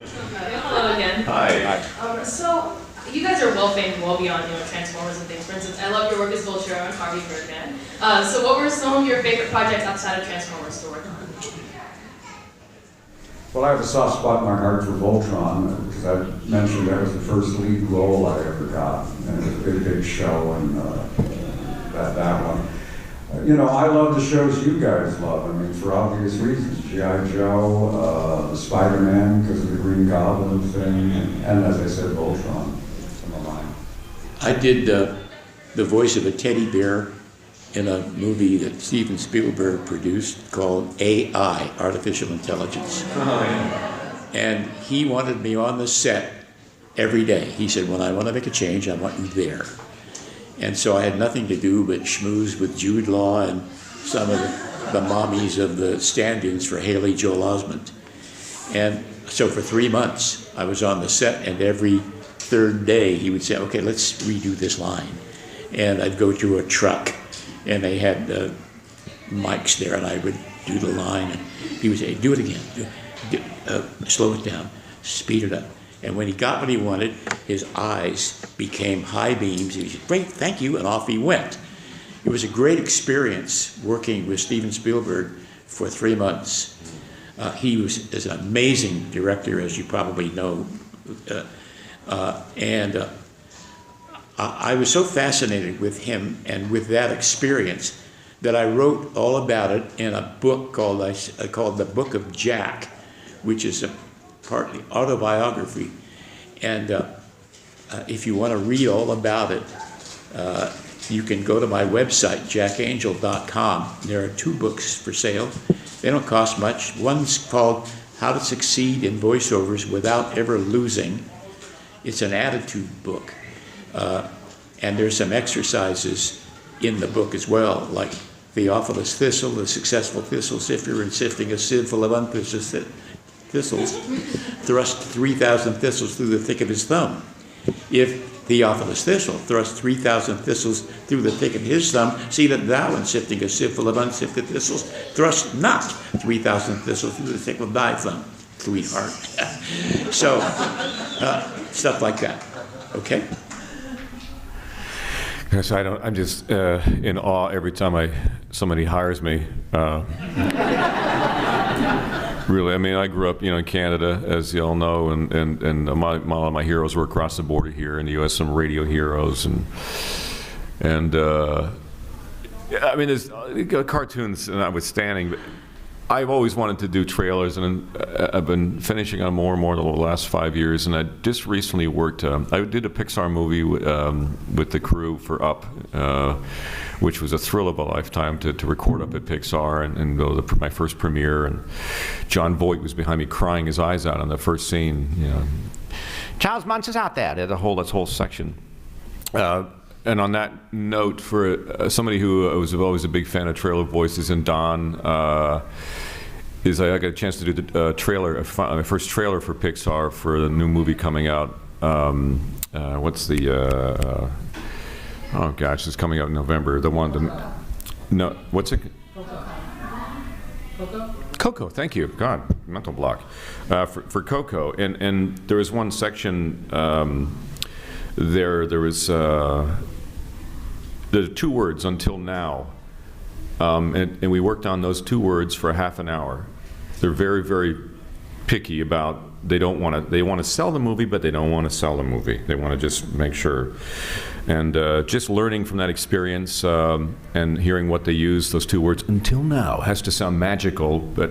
Hello again. Hi. So you guys are well famed, well beyond Transformers and things. For instance, I love your work as Voltron and Harvey Birdman. So what were some of your favorite projects outside of Transformers to work on? Well, I have a soft spot in my heart for Voltron, because I mentioned that was the first lead role I ever got, and it was a big, big show, and that one. I love the shows you guys love, I mean, for obvious reasons. G.I. Joe, Spider-Man, because of the Green Goblin thing, and as I said, Voltron. I did the voice of a teddy bear in a movie that Steven Spielberg produced called AI, Artificial Intelligence. Oh, yeah. And he wanted me on the set every day. He said, when I want to make a change, I want you there. And so I had nothing to do but schmooze with Jude Law and some of the mommies of the stand-ins for Haley Joel Osment. And so for 3 months, I was on the set, and every third day he would say, okay, let's redo this line. And I'd go to a truck, and they had mics there, and I would do the line, and he would say, do it again, slow it down, speed it up. And when he got what he wanted, his eyes became high beams. He said, great, thank you, and off he went. It was a great experience working with Steven Spielberg for 3 months. He is an amazing director, as you probably know. I was so fascinated with him and with that experience that I wrote all about it in a book called The Book of Jack, which is a partly autobiography. And if you want to read all about it, you can go to my website, jackangel.com. There are 2 books for sale. They don't cost much. One's called How to Succeed in Voiceovers Without Ever Losing. It's an attitude book. And there's some exercises in the book as well, like Theophilus Thistle, the successful thistle sifter, and sifting a sieve full of unprecious thistles, thrust 3,000 thistles through the thick of his thumb. If Theophilus Thistle thrust 3,000 thistles through the thick of his thumb, see that thou, in sifting a sieve full of unsifted thistles, thrust not 3,000 thistles through the thick of thy thumb, sweetheart. So, stuff like that. Okay? Yes, I'm just in awe every time somebody hires me. Really, I mean, I grew up, in Canada, as you all know, and a lot of my heroes were across the border here in the U.S. Some radio heroes, and I mean, there's cartoons notwithstanding. But I've always wanted to do trailers, and I've been finishing on more and more over the last 5 years. And I just recently worked. I did a Pixar movie with the crew for Up, which was a thrill of a lifetime to record up at Pixar and go to my first premiere. And John Voight was behind me crying his eyes out on the first scene. Charles Muntz is out there. There's this whole section. And on that note, for somebody who was always a big fan of trailer voices, and Don, I got a chance to do the trailer, my first trailer for Pixar for the new movie coming out. What's the? Oh gosh, it's coming out in November. The one, no, what's it? Coco, thank you. God, mental block. For Coco, and there was one section. There was the 2 words, until now, and we worked on those 2 words for half an hour. They're very, very picky about, they want to sell the movie, but they don't want to sell the movie. They want to just make sure. And just learning from that experience and hearing what they use, those 2 words, until now, has to sound magical, but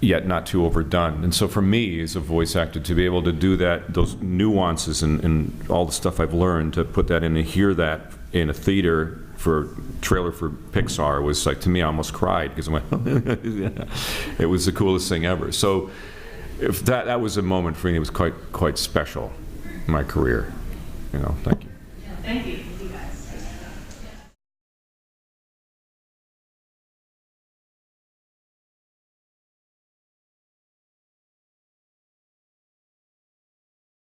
yet not too overdone. And so for me, as a voice actor, to be able to do that, those nuances and all the stuff I've learned, to put that in and hear that in a theater for trailer for Pixar was like, to me, I almost cried, because I went, it was the coolest thing ever. So if that was a moment for me, it was quite special in my career. Thank you. Thank you.